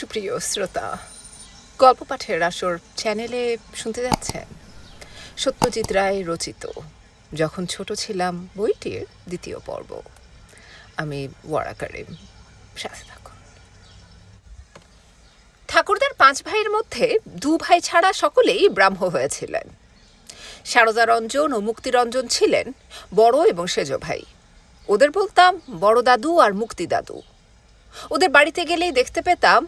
সুপ্রিয় শ্রোতা, গল্প পাঠের আসর চ্যানেলে শুনতে যাচ্ছেন সত্যজিৎ রায় রচিত যখন ছোট ছিলাম বইটির দ্বিতীয় পর্ব। আমি ওয়ারা কারিম, সাথে থাকুন। ঠাকুরদার 5 ভাইয়ের মধ্যে 2 ভাই ছাড়া সকলেই ব্রাহ্ম হয়েছিলেন। সারদা রঞ্জন ও মুক্তিরঞ্জন ছিলেন বড় এবং সেজ ভাই। ওদের বলতাম বড় দাদু আর মুক্তি দাদু। ওদের বাড়িতে গেলেই দেখতে পেতাম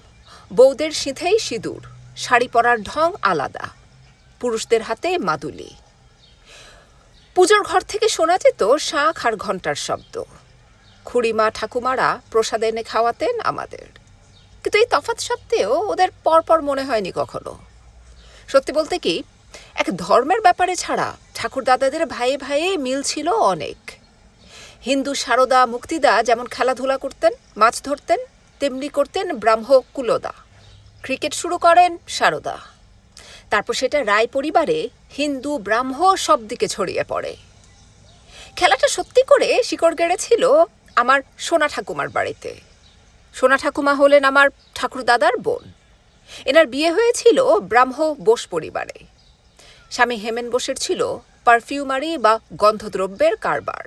বউদের সিঁথেই সিঁদুর, শাড়ি পরার ঢং আলাদা, পুরুষদের হাতে মাদুলি। পুজোর ঘর থেকে শোনা যেত শাঁখ আর ঘণ্টার শব্দ। খুড়িমা ঠাকুমারা প্রসাদ এনে খাওয়াতেন আমাদের, কিন্তু এই তফাৎ সত্ত্বেও ওদের পরপর মনে হয়নি কখনো। সত্যি বলতে কি, এক ধর্মের ব্যাপারে ছাড়া ঠাকুরদাদাদের ভাইয়ে ভাইয়ে মিল ছিল অনেক। হিন্দু সারদা মুক্তিদা যেমন খেলাধুলা করতেন, মাছ ধরতেন, তেমনি করতেন ব্রাহ্ম কুলদা। ক্রিকেট শুরু করেন সারদা, তারপর সেটা রায় পরিবারে হিন্দু ব্রাহ্ম সব দিকে ছড়িয়ে পড়ে। খেলাটা সত্যি করে শিকড় গেড়েছিল আমার সোনা ঠাকুমার বাড়িতে। সোনা ঠাকুমা হলেন আমার ঠাকুরদাদার বোন। এনার বিয়ে হয়েছিল ব্রাহ্ম বোস পরিবারে। স্বামী হেমেন বোসের ছিল পারফিউমারি বা গন্ধদ্রব্যের কারবার।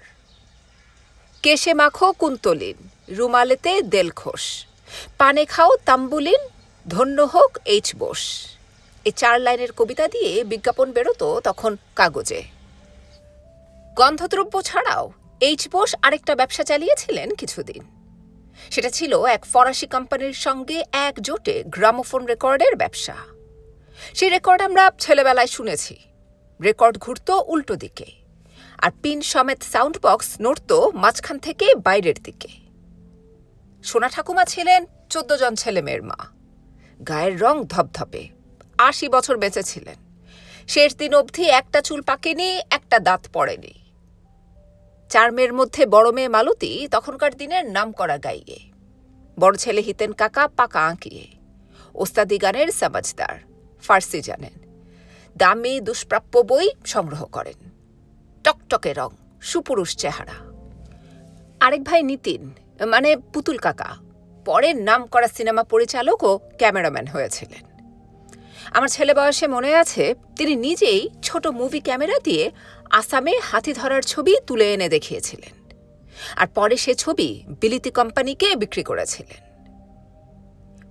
কেশে মাখো কুন্তলিন, রুমালেতে দেলখোস, পানে খাও তাম্বুলিন, ধন্য হোক এইচ বোস। এই 4 লাইনের কবিতা দিয়ে বিজ্ঞাপন বেরোতো তখন কাগজে। গন্ধদ্রব্য ছাড়াও এইচ বোস আরেকটা ব্যবসা চালিয়েছিলেন কিছুদিন। সেটা ছিল এক ফরাসি কোম্পানির সঙ্গে একজোটে গ্রামোফোন রেকর্ডের ব্যবসা। সেই রেকর্ড আমরা ছেলেবেলায় শুনেছি। রেকর্ড ঘুরতো উল্টো দিকে, আর পিন সমেত সাউন্ড বক্স নড়ত মাঝখান থেকে বাইরের দিকে। সোনা ঠাকুমা ছিলেন 14 জন ছেলে মেয়ের মা। গায়ের রং ধপধপে, 80 বছর বেঁচে ছিলেন। শেষ দিন অবধি একটা চুল পাকেনি, একটা দাঁত পড়েনি। 4 মেয়ের মধ্যে বড় মেয়ে মালতী তখনকার দিনের নাম করা গাইয়ে। বড় ছেলে হিতেন কাকা পাকা আঁকিয়ে, ওস্তাদি গানের সমাজদার, ফার্সি জানেন। দামি দুষ্প্রাপ্য বই সংগ্রহ করেন। টকটকে রং, সুপুরুষ চেহারা। আরেক ভাই নিতিন, মানে পুতুল কাকা, পরে নাম করা সিনেমা পরিচালক ও ক্যামেরাম্যান হয়েছিলেন। আমার ছেলে বয়সে মনে আছে তিনি নিজেই ছোট মুভি ক্যামেরা দিয়ে আসামে হাতি ধরার ছবি তুলে এনে দেখিয়েছিলেন, আর পরে সে ছবি বিলিতি কোম্পানিকে বিক্রি করেছিলেন।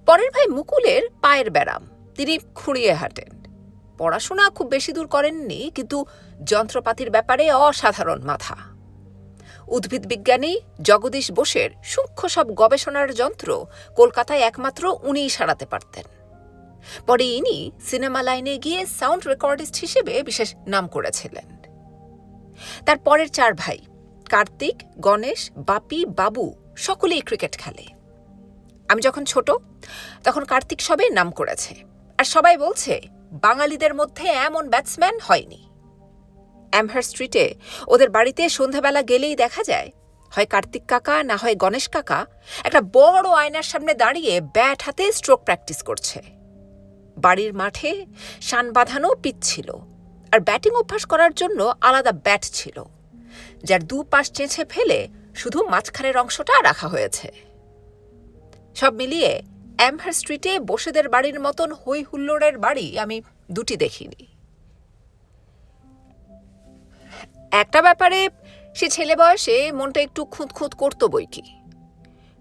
পরের ভাই মুকুলের পায়ের ব্যারাম, তিনি খুঁড়িয়ে হাঁটেন। পড়াশোনা খুব বেশি দূর করেননি, কিন্তু যন্ত্রপাতির ব্যাপারে অসাধারণ মাথা। উদ্ভিদ বিজ্ঞানী জগদীশ বোসের সূক্ষ্ম সব গবেষণার যন্ত্র কলকাতায় একমাত্র উনিই সারাতে পারতেন। পরে ইনি সিনেমা লাইনে গিয়ে সাউন্ড রেকর্ডিস্ট হিসেবে বিশেষ নাম করেছিলেন। তার পরের 4 ভাই কার্তিক, গণেশ, বাপি, বাবু সকলেই ক্রিকেট খেলে। আমি যখন ছোট তখন কার্তিক সবে নাম করেছে, আর সবাই বলছে বাঙালিদের মধ্যে এমন ব্যাটসম্যান হয়নি। অ্যামহার স্ট্রিটে ওদের বাড়িতে সন্ধ্যাবেলা গেলেই দেখা যায় হয় কার্তিক কাকা না হয় গণেশ কাকা একটা বড় আয়নার সামনে দাঁড়িয়ে ব্যাট হাতে স্ট্রোক প্র্যাকটিস করছে। বাড়ির মাঠে শান বাঁধানো পিচ ছিল, আর ব্যাটিং অভ্যাস করার জন্য আলাদা ব্যাট ছিল, যার 2 পাশ চেঁচে ফেলে শুধু মাঝখানের অংশটা রাখা হয়েছে। সব মিলিয়ে অ্যামহার স্ট্রিটে বসেদের বাড়ির মতন হই হুল্লোড়ের বাড়ি আমি 2টি দেখিনি। একটা ব্যাপারে সে ছেলে বয়সে মনটা একটু খুঁতখুঁত করত বই কি,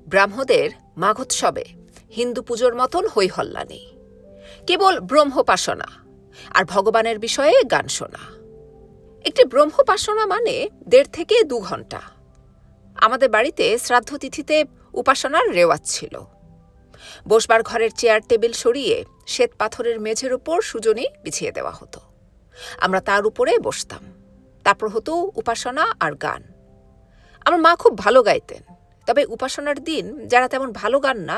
ব্রাহ্মদের মাঘোৎসবে হিন্দু পুজোর মতন হই হল্লা নেই, কেবল ব্রহ্মোপাসনা আর ভগবানের বিষয়ে গান শোনা। একটি ব্রহ্মোপাসনা মানে 1.5 থেকে 2 ঘন্টা। আমাদের বাড়িতে শ্রাদ্ধ তিথিতে উপাসনার রেওয়াজ ছিল। বসবার ঘরের চেয়ার টেবিল সরিয়ে শ্বেত পাথরের মেঝের উপর সুজনি বিছিয়ে দেওয়া হতো। আমরা তার উপরে বসতাম। তারপর হতো উপাসনা আর গান। আমার মা খুব ভালো গাইতেন, তবে উপাসনার দিন যারা তেমন ভালো গান না,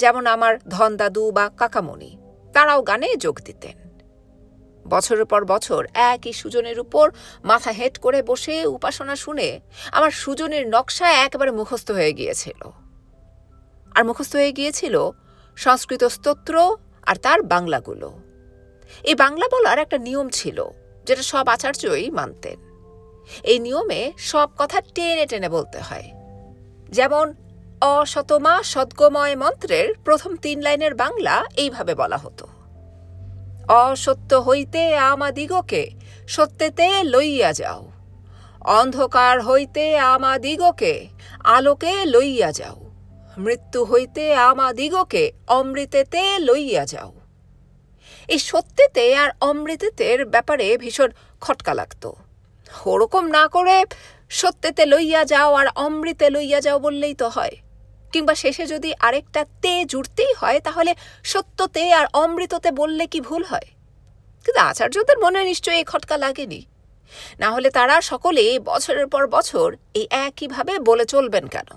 যেমন আমার ধন দাদু বা কাকামণি, তারাও গানে যোগ দিতেন। বছরের পর বছর একই সুজনের উপর মাথা হেঁট করে বসে উপাসনা শুনে আমার সুজনের নকশা একেবারে মুখস্থ হয়ে গিয়েছিল। আর মুখস্থ হয়ে গিয়েছিল সংস্কৃত স্তোত্র আর তার বাংলাগুলো। এই বাংলা বলার একটা নিয়ম ছিল, যেটা সব আচার্যই মানতেন। এই নিয়মে সব কথা টেনে টেনে বলতে হয়। যেমন অশতমা সদ্গময় মন্ত্রের প্রথম 3 লাইনের বাংলা এইভাবে বলা হতো: অসত্য হইতে আমাদিগকে সত্যেতে লইয়া যাও, অন্ধকার হইতে আমাদিগকে আলোকে লইয়া যাও, মৃত্যু হইতে আমাদিগকে অমৃতেতে লইয়া যাও। এই সত্যেতে আর অমৃতেতের ব্যাপারে ভীষণ খটকা লাগতো। ওরকম না করে সত্যেতে লইয়া যাও আর অমৃতে লইয়া যাও বললেই তো হয়, কিংবা শেষে যদি আরেকটা তে জুড়তেই হয় তাহলে সত্যতে আর অমৃততে বললে কি ভুল হয়? কিন্তু আচার্যদের মনে নিশ্চয়ই এই খটকা লাগেনি, না হলে তারা সকলে বছরের পর বছর এই একইভাবে বলে চলবেন কেন?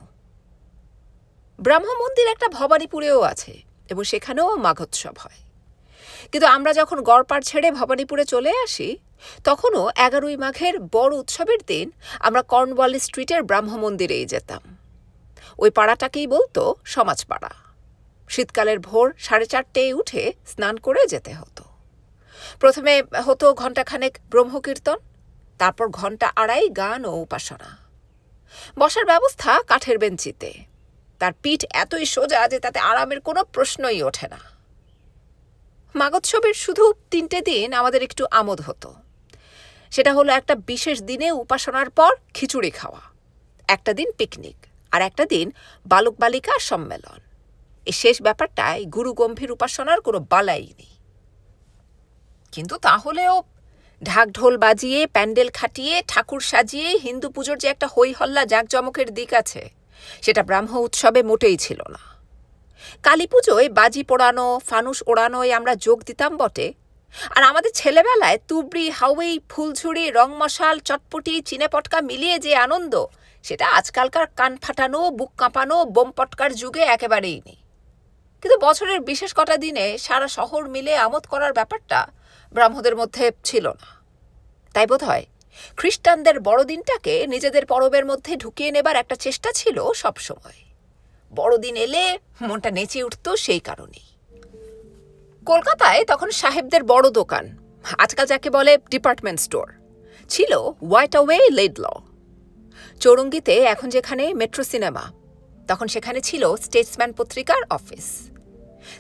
ব্রহ্ম মন্দির একটা ভবানীপুরেও আছে এবং সেখানেও মাঘোৎসব হয়, কিন্তু আমরা যখন গড়পাড় ছেড়ে ভবানীপুরে চলে আসি তখনও 11ই মাঘের বড় উৎসবের দিন আমরা কর্নওয়ালিস স্ট্রিটের ব্রহ্ম মন্দিরেই যেতাম। ওই পাড়াটাকেই বলতো সমাজপাড়া। শীতকালের ভোর 4:30 উঠে স্নান করে যেতে হতো। প্রথমে হতো ঘণ্টাখানেক ব্রহ্মকীর্তন, তারপর 1.5 ঘণ্টা গান ও উপাসনা। বসার ব্যবস্থা কাঠের বেঞ্চিতে। তার পিঠ এতই সোজা যে তাতে আরামের কোনো প্রশ্নই ওঠে না। মাঘোৎসবের শুধু 3টে দিন আমাদের একটু আমোদ হতো। সেটা হলো একটা বিশেষ দিনে উপাসনার পর খিচুড়ি খাওয়া, একটা দিন পিকনিক, আর একটা দিন বালক বালিকা সম্মেলন। এই শেষ ব্যাপারটায় গুরু গম্ভীর উপাসনার কোনো বালাই নেই। কিন্তু তাহলেও ঢাকঢোল বাজিয়ে প্যান্ডেল খাটিয়ে ঠাকুর সাজিয়ে হিন্দু পুজোর যে একটা হই হল্লা জাঁকজমকের দিক আছে, সেটা ব্রাহ্ম উৎসবে মোটেই ছিল না। কালী পুজোয় বাজি পোড়ানো, ফানুস ওড়ানোয় আমরা যোগ দিতাম বটে, আর আমাদের ছেলেবেলায় তুবড়ি, হাওয়াই, ফুলঝুড়ি, রং মশাল, চটপটি, চিনেপটকা মিলিয়ে যে আনন্দ, সেটা আজকালকার কান ফাটানো, বুক কাঁপানো বোম পটকার যুগে একেবারেই নেই। কিন্তু বছরের বিশেষ কটা দিনে সারা শহর মিলে আমোদ করার ব্যাপারটা ব্রাহ্মদের মধ্যে ছিল না। তাই বোধ হয় খ্রিস্টানদের বড়দিনটাকে নিজেদের পরবের মধ্যে ঢুকিয়ে নেবার একটা চেষ্টা ছিল সবসময়। বড়দিন এলে মনটা নেচে উঠত সেই কারণেই। কলকাতায় তখন সাহেবদের বড় দোকান, আজকাল যাকে বলে ডিপার্টমেন্ট স্টোর, ছিল হোয়াইটওয়ে লেডল। চৌরঙ্গিতে এখন যেখানে মেট্রো সিনেমা, তখন সেখানে ছিল স্টেটসম্যান পত্রিকার অফিস।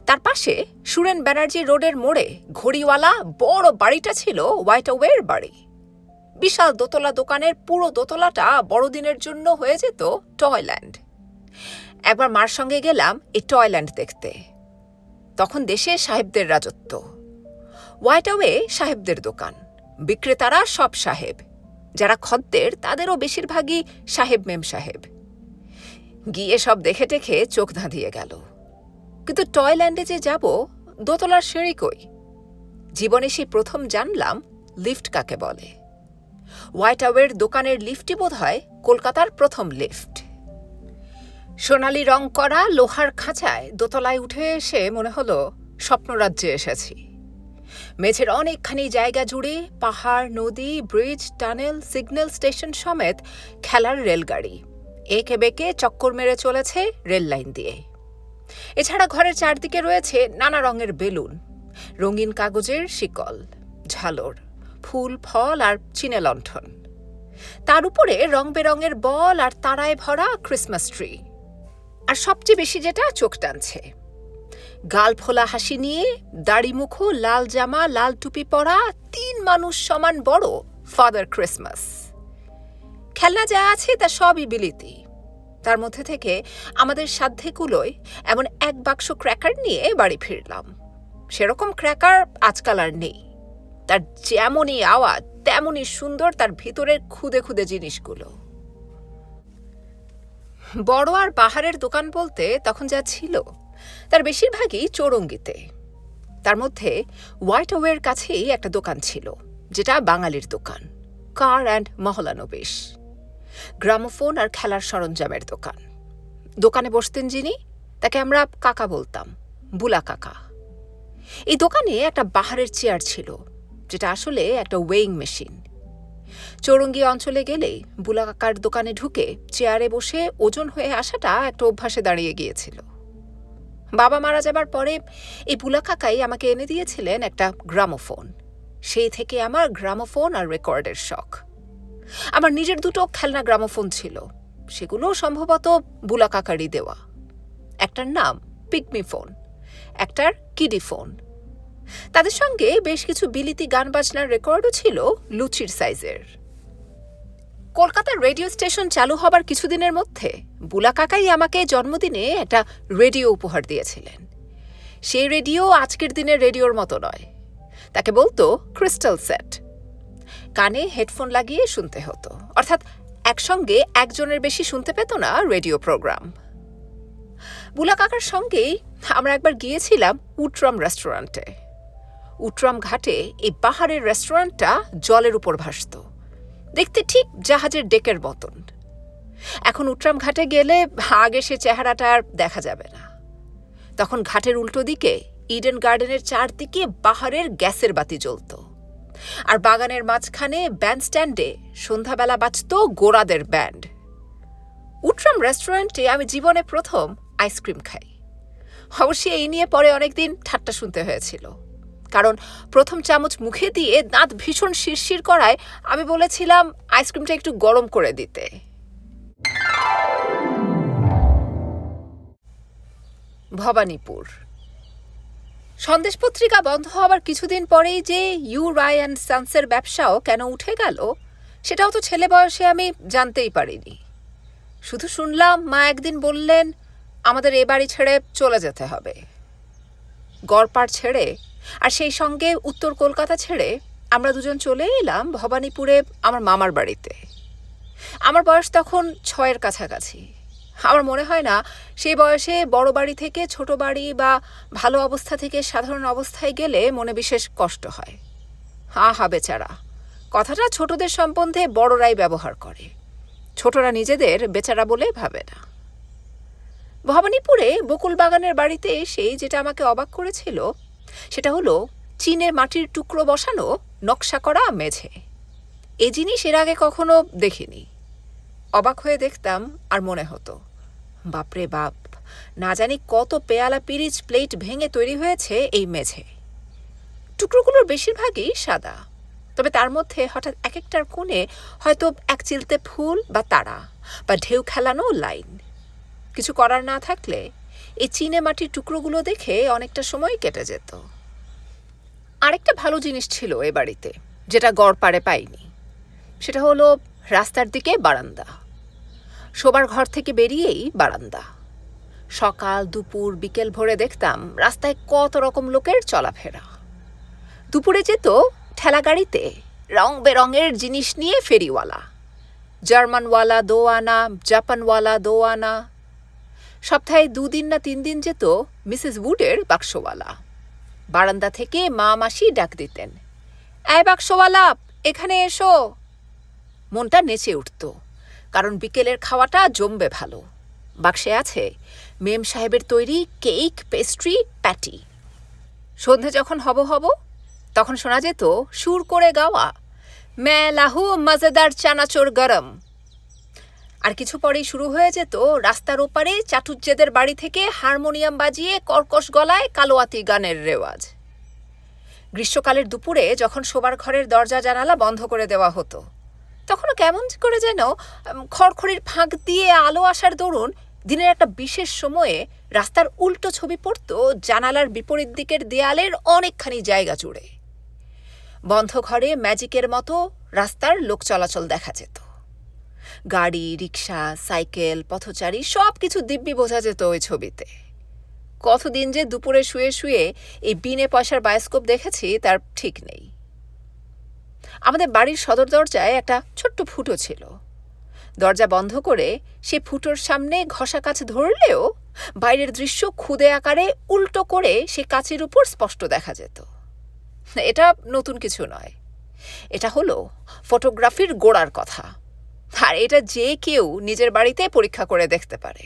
তার পাশে সুরেন ব্যানার্জি রোডের মোড়ে ঘড়িওয়ালা বড় বাড়িটা ছিল হোয়াইটওয়ের বাড়ি। বিশাল দোতলা দোকানের পুরো দোতলাটা বড়দিনের জন্য হয়ে যেত টয়ল্যান্ড। একবার মার সঙ্গে গেলাম এই টয়ল্যান্ড দেখতে। তখন দেশে সাহেবদের রাজত্ব। হোয়াইটওয়ে সাহেবদের দোকান, বিক্রেতারা সব সাহেব, যারা খদ্দের তাদেরও বেশিরভাগই সাহেব মেম সাহেব। গিয়ে সব দেখে টেখে চোখ ধাঁধিয়ে গেল। কিন্তু টয়ল্যান্ডে যে যাব, দোতলার সিঁড়ি কই? জীবনে সেই প্রথম জানলাম লিফট কাকে বলে। হোয়াইটওয়ের দোকানের লিফটই বোধ হয় কলকাতার প্রথম লিফট। সোনালি রং করা লোহার খাঁচায় দোতলায় উঠে এসে মনে হলো স্বপ্নরাজ্যে এসেছি। মেঝের অনেকখানি জায়গা জুড়ে পাহাড়, নদী, ব্রিজ, টানেল, সিগন্যাল স্টেশন সমেত খেলার রেলগাড়ি এঁকে বেঁকে চক্কর মেরে চলেছে রেল লাইন দিয়ে। এছাড়া ঘরের চারদিকে রয়েছে নানা রঙের বেলুন, রঙিন কাগজের শিকল, ঝালর, ফুল, ফল আর চিনে লণ্ঠন। তার উপরে রং বেরঙের বল আর তারায় ভরা ক্রিসমাস ট্রি। আর সবচেয়ে বেশি যেটা চোখ টানছে, গাল ফোলা হাসি নিয়ে, দাড়ি মুখো, লাল জামা, লাল টুপি পরা 3 মানুষ সমান বড় ফাদার ক্রিসমাস। খেলনা যা আছে তা সবই বিলিতি। তার মধ্যে থেকে আমাদের সাধ্যে কুলোয় এমন 1 বাক্স ক্র্যাকার নিয়ে বাড়ি ফিরলাম। সেরকম ক্র্যাকার আজকাল আর নেই। তার যেমনই আওয়াজ তেমনই সুন্দর তার ভিতরের খুদে খুদে জিনিসগুলো। বড় আর বাহারের দোকান বলতে তখন যা ছিল তার বেশিরভাগই চৌরঙ্গিতে। তার মধ্যে হোয়াইটওয়ের কাছেই একটা দোকান ছিল, যেটা বাঙালির দোকান, কার অ্যান্ড মহলানবিশ, গ্রামোফোন আর খেলার সরঞ্জামের দোকান। দোকানে বসতেন যিনি, তাকে আমরা কাকা বলতাম, বুলা কাকা। এই দোকানে একটা বাহারের চেয়ার ছিল, যেটা আসলে একটা ওয়েইং মেশিন। চৌরঙ্গি অঞ্চলে গেলেই বুলা কাকার দোকানে ঢুকে চেয়ারে বসে ওজন হয়ে আসাটা একটা অভ্যাসে দাঁড়িয়ে গিয়েছিল। বাবা মারা যাবার পরে এই বুলা কাকাই আমাকে এনে দিয়েছিলেন একটা গ্রামোফোন। সেই থেকে আমার গ্রামোফোন আর রেকর্ডের শখ। আমার নিজের 2টো খেলনা গ্রামোফোন ছিল, সেগুলো সম্ভবত বুলা কাকারই দেওয়া। একটার নাম পিকমি ফোন, একটার কিডি ফোন। তাদের সঙ্গে বেশ কিছু বিলিতি গান বাজনার রেকর্ডও ছিল লুচির সাইজের। কলকাতার রেডিও স্টেশন চালু হবার কিছুদিনের মধ্যে বুলা কাকাই আমাকে জন্মদিনে একটা রেডিও উপহার দিয়েছিলেন। সেই রেডিও আজকের দিনের রেডিওর মতো নয়, তাকে বলতো ক্রিস্টাল সেট। কানে হেডফোন লাগিয়ে শুনতে হতো, অর্থাৎ একসঙ্গে একজনের বেশি শুনতে পেত না রেডিও প্রোগ্রাম। বুলা কাকার সঙ্গেই আমরা একবার গিয়েছিলাম উট্রাম রেস্টুরেন্টে। উট্রাম ঘাটে এই পাহাড়ের রেস্টুরেন্টটা জলের উপর ভাসত, দেখতে ঠিক জাহাজের ডেকের মতন। এখন উট্রাম ঘাটে গেলে আগে সে চেহারাটা আর দেখা যাবে না। তখন ঘাটের উল্টো দিকে ইডেন গার্ডেনের চারদিকে বাহারের গ্যাসের বাতি জ্বলত, আর বাগানের মাঝখানে ব্যান্ডস্ট্যান্ডে সন্ধ্যাবেলা বাজত গোরাদের ব্যান্ড। উট্রাম রেস্টুরেন্টে আমি জীবনে প্রথম আইসক্রিম খাই। অবশ্যই এই নিয়ে পরে অনেকদিন ঠাট্টা শুনতে হয়েছিল, কারণ প্রথম চামচ মুখে দিয়ে দাঁত ভীষণ শিরশির করায় আমি বলেছিলাম আইসক্রিমটা একটু গরম করে দিতে। ভবানীপুর। সন্দেশ পত্রিকা বন্ধ হওয়ার কিছুদিন পরেই যে ইউ রায় অ্যান্ড সান্সের ব্যবসাও কেন উঠে গেল, সেটাও তো ছেলে বয়সে আমি জানতেই পারিনি। শুধু শুনলাম মা একদিন বললেন আমাদের এ বাড়ি ছেড়ে চলে যেতে হবে। গড়পাড় ছেড়ে আর সেই সঙ্গে উত্তর কলকাতা ছেড়ে আমরা দুজন চলে এলাম ভবানীপুরে আমার মামার বাড়িতে। আমার বয়স তখন 6-এর কাছাকাছি। আমার মনে হয় না সেই বয়সে বড় বাড়ি থেকে ছোট বাড়ি বা ভালো অবস্থা থেকে সাধারণ অবস্থায় গেলে মনে বিশেষ কষ্ট হয়। হা বেচারা কথাটা ছোটদের সম্বন্ধে বড়রাই ব্যবহার করে, ছোটরা নিজেদের বেচারা বলে ভাবে না। ভবানীপুরে বকুল বাগানের বাড়িতে এসে যেটা আমাকে অবাক করেছিল সেটা হলো চীনে মাটির টুকরো বসানো নকশা করা মেঝে। এ জিনিস এর আগে কখনো দেখিনি। অবাক হয়ে দেখতাম আর মনে হতো বাপরে বাপ, না জানি কত পেয়ালা পিরিচ প্লেট ভেঙে তৈরি হয়েছে এই মেঝে। টুকরোগুলোর বেশিরভাগই সাদা, তবে তার মধ্যে হঠাৎ এক একটার কোণে হয়তো এক চিলতে ফুল বা তারা বা ঢেউ খেলানো লাইন। কিছু করার না থাকলে এই চীনে মাটির টুকরোগুলো দেখে অনেকটা সময় কেটে যেত। আরেকটা ভালো জিনিস ছিল এ বাড়িতে, যেটা গড়পাড়ে পাইনি। সেটা হলো রাস্তার দিকে বারান্দা। শোবার ঘর থেকে বেরিয়েই বারান্দা। সকাল দুপুর বিকেল ভোরে দেখতাম রাস্তায় কত রকম লোকের চলাফেরা। দুপুরে যেত ঠেলা গাড়িতে রং বেরঙের জিনিস নিয়ে ফেরিওয়ালা, জার্মানওয়ালা 2 আনা, জাপানওয়ালা 2 আনা। সপ্তাহে 2 দিন না 3 দিন যেত মিসেস উডের বাক্সওয়ালা। বারান্দা থেকে মা মাসি ডাক দিতেন, এই বাক্সওয়ালা এখানে এসো। মনটা নেচে উঠত, কারণ বিকেলের খাওয়াটা জমবে ভালো। বাক্সে আছে মেম সাহেবের তৈরি কেক, পেস্ট্রি, প্যাটি। সন্ধে যখন হব তখন শোনা যেত সুর করে গাওয়া মে লাহু মজেদার চানাচোর গরম। আর কিছু পরেই শুরু হয়ে যেত রাস্তার ওপারে চাটুজ্জেদের বাড়ি থেকে হারমোনিয়াম বাজিয়ে কর্কশ গলায় কালোয়াতি গানের রেওয়াজ। গ্রীষ্মকালের দুপুরে যখন শোবার ঘরের দরজা জানালা বন্ধ করে দেওয়া হতো, তখনও কেমন করে যেন খড়খড়ির ফাঁক দিয়ে আলো আসার দরুন দিনের একটা বিশেষ সময়ে রাস্তার উল্টো ছবি পড়ত জানালার বিপরীত দিকের দেয়ালের অনেকখানি জায়গা জুড়ে। বন্ধ ঘরে ম্যাজিকের মতো রাস্তার লোক চলাচল দেখা যেত। গাড়ি, রিক্সা, সাইকেল, পথচারী সব কিছু দিব্যি বোঝা যেত ওই ছবিতে। কতদিন যে দুপুরে শুয়ে শুয়ে এই বিনে পয়সার বায়োস্কোপ দেখেছি তার ঠিক নেই। আমাদের বাড়ির সদর দরজায় একটা ছোট্ট ফুটো ছিল। দরজা বন্ধ করে সে ফুটোর সামনে ঘষা কাচ ধরলেও বাইরের দৃশ্য খুদে আকারে উল্টো করে সে কাচের উপর স্পষ্ট দেখা যেত। এটা নতুন কিছু নয়, এটা হলো ফটোগ্রাফির গোড়ার কথা। আর এটা যে কেউ নিজের বাড়িতে পরীক্ষা করে দেখতে পারে।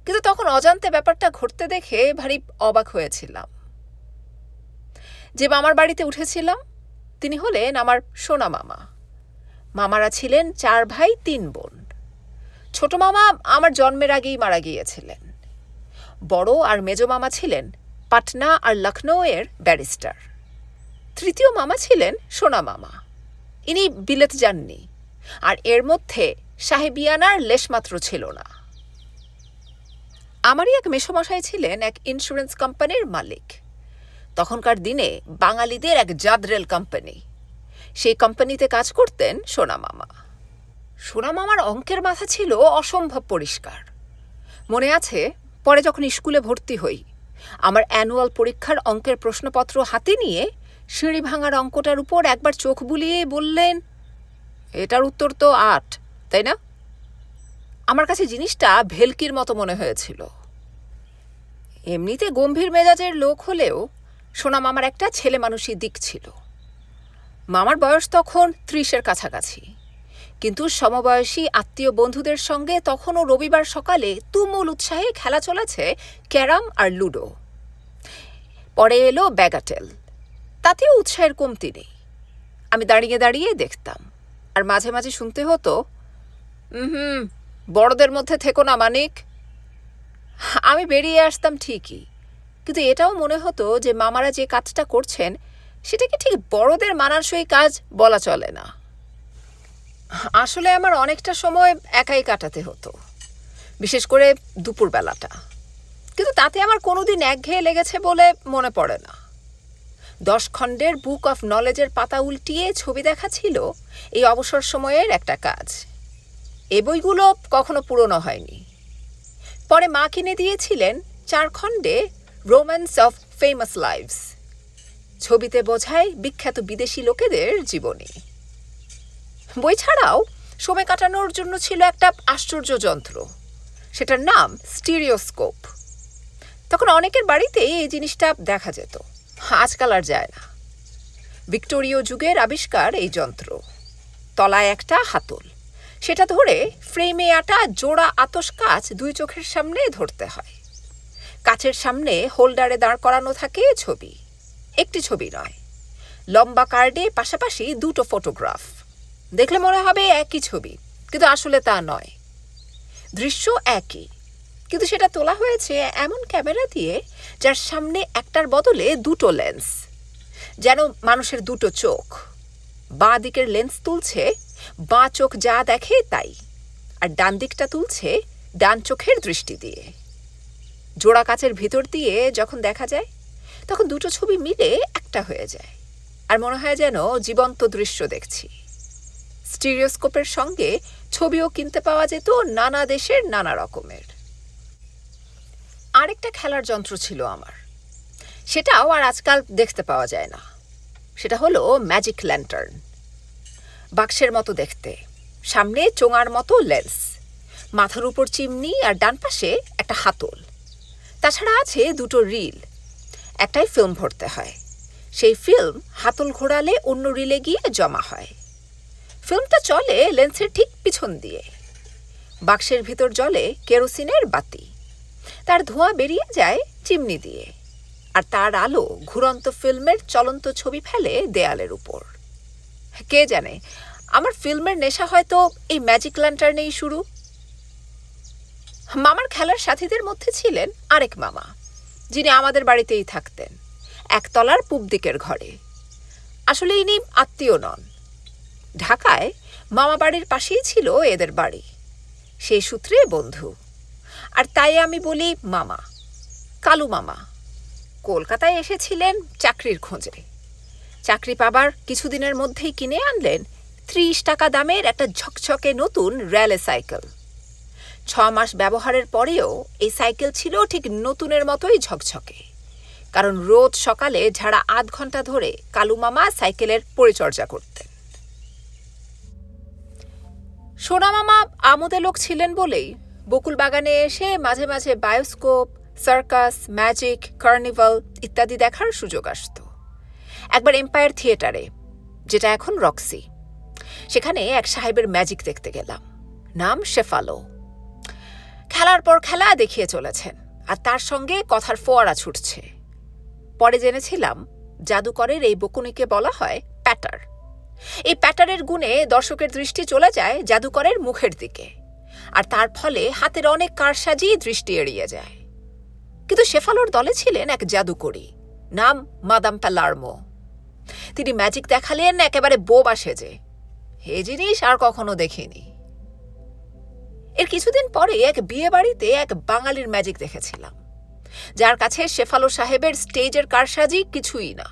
কিন্তু তখন অজান্তে ব্যাপারটা ঘটতে দেখে ভারী অবাক হয়েছিলাম। যে মামার বাড়িতে উঠেছিলাম তিনি হলেন আমার সোনা মামা। মামারা ছিলেন 4 ভাই 3 বোন। ছোট মামা আমার জন্মের আগেই মারা গিয়েছিলেন। বড় আর মেজ মামা ছিলেন পাটনা আর লখনৌয়ের ব্যারিস্টার। তৃতীয় মামা ছিলেন সোনা মামা, ইনি বিলেত যাননি। আর এর মধ্যে সাহেবিয়ানার লেশমাত্র ছিল না। আমারই এক মেসোমশাই ছিলেন এক ইন্স্যুরেন্স কোম্পানির মালিক। তখনকার দিনে বাঙালিদের এক জাদরেল কোম্পানি। সেই কোম্পানিতে কাজ করতেন সোনামামা। সোনামামার অঙ্কের মাথা ছিল অসম্ভব পরিষ্কার। মনে আছে, পরে যখন স্কুলে ভর্তি হই, আমার অ্যানুয়াল পরীক্ষার অঙ্কের প্রশ্নপত্র হাতে নিয়ে সিঁড়ি ভাঙার অঙ্কটার উপর একবার চোখ বুলিয়ে বললেন, এটার উত্তর তো ৮, তাই না? আমার কাছে জিনিসটা ভেলকির মতো মনে হয়েছিল। এমনিতে গম্ভীর মেজাজের লোক হলেও সোনামামার একটা ছেলে মানুষই দিক ছিল। মামার বয়স তখন ৩০-এর কাছাকাছি, কিন্তু সমবয়সী আত্মীয় বন্ধুদের সঙ্গে তখনও রবিবার সকালে তুমুল উৎসাহে খেলা চলেছে ক্যারাম আর লুডো। পরে এলো ব্যাগাটেল, তাতেও উৎসাহের কমতি নেই। আমি দাঁড়িয়ে দাঁড়িয়ে দেখতাম, আর মাঝে মাঝে শুনতে হতো, বড়দের মধ্যে থেকো না মানিক। আমি বেরিয়ে আসতাম ঠিকই, কিন্তু এটাও মনে হতো যে মামারা যে কাজটা করছেন সেটা কি ঠিক বড়দের মানানসই কাজ বলা চলে না। আসলে আমার অনেকটা সময় একাই কাটাতে হতো, বিশেষ করে দুপুরবেলাটা, কিন্তু তাতে আমার কোনোদিন একঘেয়ে লেগেছে বলে মনে পড়ে না। 10 খণ্ডের বুক অফ নলেজের পাতা উল্টিয়ে ছবি দেখা ছিল এই অবসর সময়ের একটা কাজ। এ বইগুলো কখনো পুরনো হয়নি। পরে মা কিনে দিয়েছিলেন 4 খণ্ডে রোম্যান্স অফ ফেমাস লাইভস। ছবিতে বোঝায় বিখ্যাত বিদেশি লোকেদের জীবনী। বই ছাড়াও সময় কাটানোর জন্য ছিল একটা আশ্চর্য যন্ত্র, সেটার নাম স্টিরিওস্কোপ। তখন অনেকের বাড়িতেই এই জিনিসটা দেখা যেত, আজকাল আর যায় না। ভিক্টোরীয় যুগের আবিষ্কার এই যন্ত্র। তলায় একটা হাতল, সেটা ধরে ফ্রেমে আটা জোড়া আতস কাচ 2 চোখের সামনে ধরতে হয়। কাচের সামনে হোল্ডারে দাঁড় করানো থাকে ছবি, একটি ছবি নয়, লম্বা কার্ডে পাশাপাশি 2টো ফটোগ্রাফ। দেখলে মনে হবে একই ছবি, কিন্তু আসলে তা নয়। দৃশ্য একই, কিন্তু সেটা তোলা হয়েছে এমন ক্যামেরা দিয়ে যার সামনে একটার বদলে 2টো লেন্স, যেন মানুষের 2টো চোখ। বাঁ দিকের লেন্স তুলছে বাঁ চোখ যা দেখে তাই, আর ডান দিকটা তুলছে ডান চোখের দৃষ্টি দিয়ে। জোড়া কাচের ভিতর দিয়ে যখন দেখা যায়, তখন 2টো ছবি মিলে একটা হয়ে যায়, আর মনে হয় যেন জীবন্ত দৃশ্য দেখছি। স্টিরিওস্কোপের সঙ্গে ছবিও কিনতে পাওয়া যেত নানা দেশের নানা রকমের। আরেকটা খেলার যন্ত্র ছিল আমার, সেটাও আর আজকাল দেখতে পাওয়া যায় না। সেটা হলো ম্যাজিক ল্যান্টার্ন। বাক্সের মতো দেখতে, সামনে চোঙার মতো লেন্স, মাথার উপর চিমনি, আর ডান পাশে একটা হাতল। তাছাড়া আছে 2টো রিল, একটাই ফিল্ম ভরতে হয়। সেই ফিল্ম হাতল ঘোরালে অন্য রিলে গিয়ে জমা হয়। ফিল্মটা চলে লেন্সের ঠিক পিছন দিয়ে। বাক্সের ভিতর জ্বলে কেরোসিনের বাতি, তার ধোঁয়া বেরিয়ে যায় চিমনি দিয়ে, আর তার আলো ঘুরন্ত ফিল্মের চলন্ত ছবি ফেলে দেয়ালের উপর। কে জানে, আমার ফিল্মের নেশা হয়তো এই ম্যাজিক ল্যান্টার্নেই শুরু। মামার খেলার সাথীদের মধ্যে ছিলেন আরেক মামা, যিনি আমাদের বাড়িতেই থাকতেন, একতলার পূব দিকের ঘরে। আসলে ইনি আত্মীয় নন। ঢাকায় মামা বাড়ির পাশেই ছিল এদের বাড়ি, সেই সূত্রে বন্ধু, আর তাই আমি বলি মামা। কালু মামা কলকাতায় এসেছিলেন চাকরির খোঁজে। চাকরি পাবার কিছুদিনের মধ্যেই কিনে আনলেন 30 টাকা দামের একটা ঝকঝকে নতুন রেলে সাইকেল। 6 মাস ব্যবহারের পরেও এই সাইকেল ছিল ঠিক নতুনের মতোই ঝকঝকে, কারণ রোজ সকালে ঝাড়া আধ ঘন্টা ধরে কালু মামা সাইকেলের পরিচর্যা করতেন। সোনা মামা আমোদে লোক ছিলেন বলেই বকুল বাগানে এসে মাঝে মাঝে বায়োস্কোপ, সার্কাস, ম্যাজিক, কার্নিভাল ইত্যাদি দেখার সুযোগ আসত। একবার এম্পায়ার থিয়েটারে, যেটা এখন রক্সি, সেখানে এক সাহেবের ম্যাজিক দেখতে গেলাম, নাম শেফালো। খেলার পর খেলা দেখিয়ে চলেছেন, আর তার সঙ্গে কথার ফোয়ারা ছুটছে। পরে জেনেছিলাম জাদুকরের এই বকুনিকে বলা হয় প্যাটার। এই প্যাটারের গুণে দর্শকের দৃষ্টি চলে যায় জাদুকরের মুখের দিকে, আর তার ফলে হাতের অনেক কারসাজি দৃষ্টি এড়িয়ে যায়। কিন্তু শেফালোর দলে ছিলেন এক জাদুকরী, নাম মাদাম প্যালার্মো। তিনি ম্যাজিক দেখালেন একেবারে বোবা সেজে। এ জিনিস আর কখনো দেখিনি। এর কিছুদিন পরে এক বিয়ে বাড়িতে এক বাঙালির ম্যাজিক দেখেছিলাম, যার কাছে শেফালো সাহেবের স্টেজের কারসাজি কিছুই না।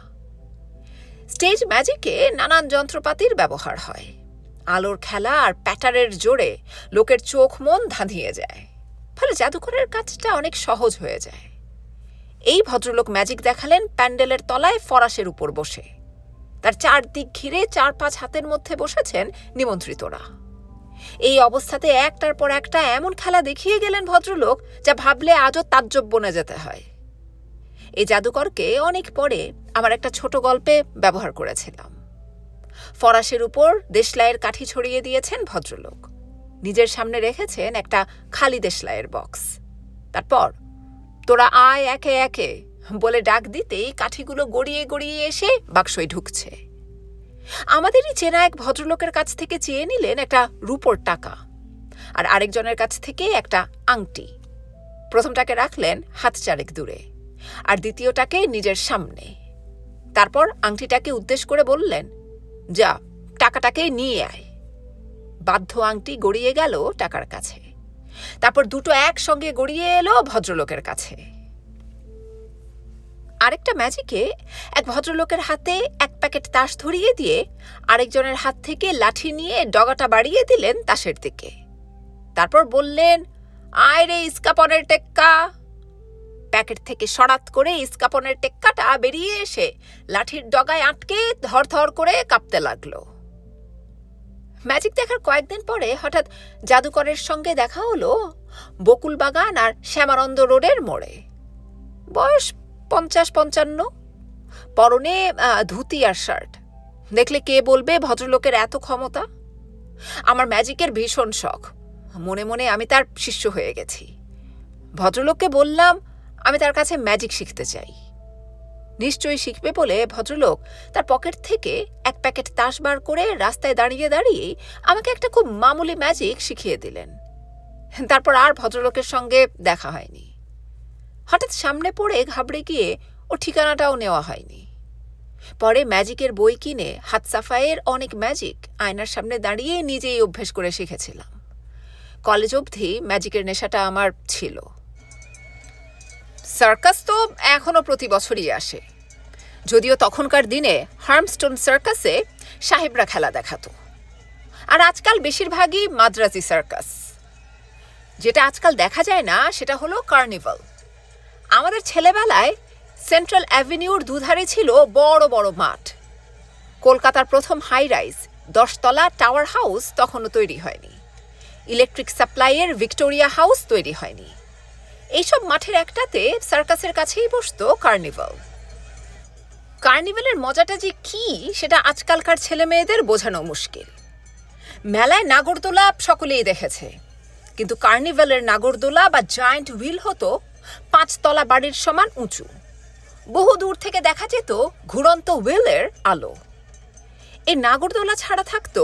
স্টেজ ম্যাজিকে নানান যন্ত্রপাতির ব্যবহার হয়। আলোর খেলা আর প্যাটারের জোরে লোকের চোখ মন ধাঁধিয়ে যায়, ফলে জাদুকরের কাজটা অনেক সহজ হয়ে যায়। এই ভদ্রলোক ম্যাজিক দেখালেন প্যান্ডেলের তলায় ফরাসের উপর বসে। তার চারদিক ঘিরে 4-5 হাতের মধ্যে বসেছেন নিমন্ত্রিতরা। এই অবস্থাতে একটার পর একটা এমন খেলা দেখিয়ে গেলেন ভদ্রলোক, যা ভাবলে আজও তাজ্জব বনে যেতে হয়। এই জাদুকরকে অনেক পরে আমার একটা ছোট গল্পে ব্যবহার করেছিলাম। ফরাসের উপর দেশলাইয়ের কাঠি ছড়িয়ে দিয়েছেন ভদ্রলোক, নিজের সামনে রেখেছেন একটা খালি দেশলাইয়ের বক্স। তারপর তোরা আয় একে একে বলে ডাক দিতেই কাঠিগুলো গড়িয়ে গড়িয়ে এসে বাক্সয় ঢুকছে। আমাদেরই চেনা এক ভদ্রলোকের কাছ থেকে চেয়ে নিলেন একটা রূপোর টাকা, আর আরেকজনের কাছ থেকে একটা আংটি। প্রথমটাকে রাখলেন হাত 4 দূরে, আর দ্বিতীয়টাকে নিজের সামনে। তারপর আংটিটাকে উদ্দেশ্য করে বললেন, যা টাকাটাকে নিয়ে আয়। বাধ্য আংটি গড়িয়ে গেল টাকার কাছে। তারপর দুটো একসঙ্গে গড়িয়ে এলো ভদ্রলোকের কাছে। আরেকটা ম্যাজিকে এক ভদ্রলোকের হাতে এক প্যাকেট তাস ধরিয়ে দিয়ে আরেকজনের হাত থেকে লাঠি নিয়ে ডগাটা বাড়িয়ে দিলেন তাসের দিকে। তারপর বললেন, আয় রে ইস্কাপনের টেক্কা। প্যাকেট থেকে সরাত করে ইস্কাপনের টেক্কাটা বেরিয়ে এসে লাঠির ডগায় আটকে ধরধর করে কাঁপতে লাগলো। ম্যাজিক দেখার কয়েকদিন পরে হঠাৎ জাদুকরের সঙ্গে দেখা হলো বকুলবাগান আর শ্যামানন্দ রোডের মোড়ে। বয়স 50-55, পরনে ধুতি আর শার্ট। দেখলে কে বলবে ভদ্রলোকের এত ক্ষমতা। আমার ম্যাজিকের ভীষণ শখ, মনে মনে আমি তার শিষ্য হয়ে গেছি। ভদ্রলোককে বললাম আমি তার কাছে ম্যাজিক শিখতে চাই। নিশ্চয়ই শিখবে বলে ভদ্রলোক তার পকেট থেকে এক প্যাকেট তাস বার করে রাস্তায় দাঁড়িয়ে দাঁড়িয়েই আমাকে একটা খুব মামুলি ম্যাজিক শিখিয়ে দিলেন। তারপর আর ভদ্রলোকের সঙ্গে দেখা হয়নি। হঠাৎ সামনে পড়ে ঘাবড়ে গিয়ে ওর ঠিকানাটাও নেওয়া হয়নি। পরে ম্যাজিকের বই কিনে হাত সাফাইয়ের অনেক ম্যাজিক আয়নার সামনে দাঁড়িয়ে নিজেই অভ্যেস করে শিখেছিলাম। কলেজ অবধি ম্যাজিকের নেশাটা আমার ছিল। সার্কাস তো এখনও প্রতি বছরই আসে, যদিও তখনকার দিনে হার্মস্টোন সার্কাসে সাহেবরা খেলা দেখাতো, আর আজকাল বেশিরভাগই মাদ্রাজি সার্কাস। যেটা আজকাল দেখা যায় না সেটা হলো কার্নিভাল। আমাদের ছেলেবেলায় সেন্ট্রাল অ্যাভিনিউর দুধারে ছিল বড় বড় মাঠ। কলকাতার প্রথম হাই রাইজ 10 তলা টাওয়ার হাউস তখনও তৈরি হয়নি। ইলেকট্রিক সাপ্লাইয়ের ভিক্টোরিয়া হাউস তৈরি হয়নি। এইসব মাঠের একটাতে সার্কাসের কাছেই বসতো কার্নিভাল। কার্নিভালের মজাটা যে কি সেটা আজকালকার ছেলে মেয়েদের বোঝানো মুশকিল। মেলায় নাগরদোলা সকলেই দেখেছে, কিন্তু কার্নিভালের নাগরদোলা বা জায়ান্ট হুইল হতো 5 তলা বাড়ির সমান উঁচু। বহু দূর থেকে দেখা যেত ঘুরন্ত হুইলের আলো। এই নাগরদোলা ছাড়া থাকতো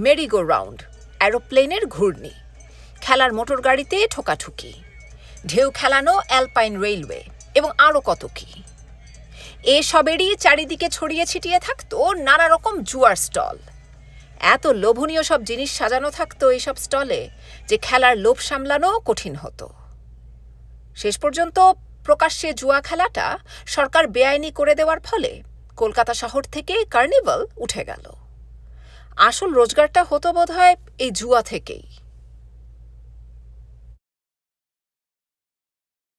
মেরিগো রাউন্ড, অ্যারোপ্লেনের ঘূর্ণি, খেলার মোটর গাড়িতে ঠোকাঠুকি, ঢেউ খেলানো অ্যালপাইন রেলওয়ে এবং আরও কত কি। এসবেরই চারিদিকে ছড়িয়ে ছিটিয়ে থাকতো নানা রকম জুয়ার স্টল। এত লোভনীয় সব জিনিস সাজানো থাকতো এইসব স্টলে যে খেলার লোভ সামলানো কঠিন হতো। শেষ পর্যন্ত প্রকাশ্যে জুয়া খেলাটা সরকার বেআইনি করে দেওয়ার ফলে কলকাতা শহর থেকে কার্নিভাল উঠে গেল। আসল রোজগারটা হতো বোধহয় এই জুয়া থেকেই।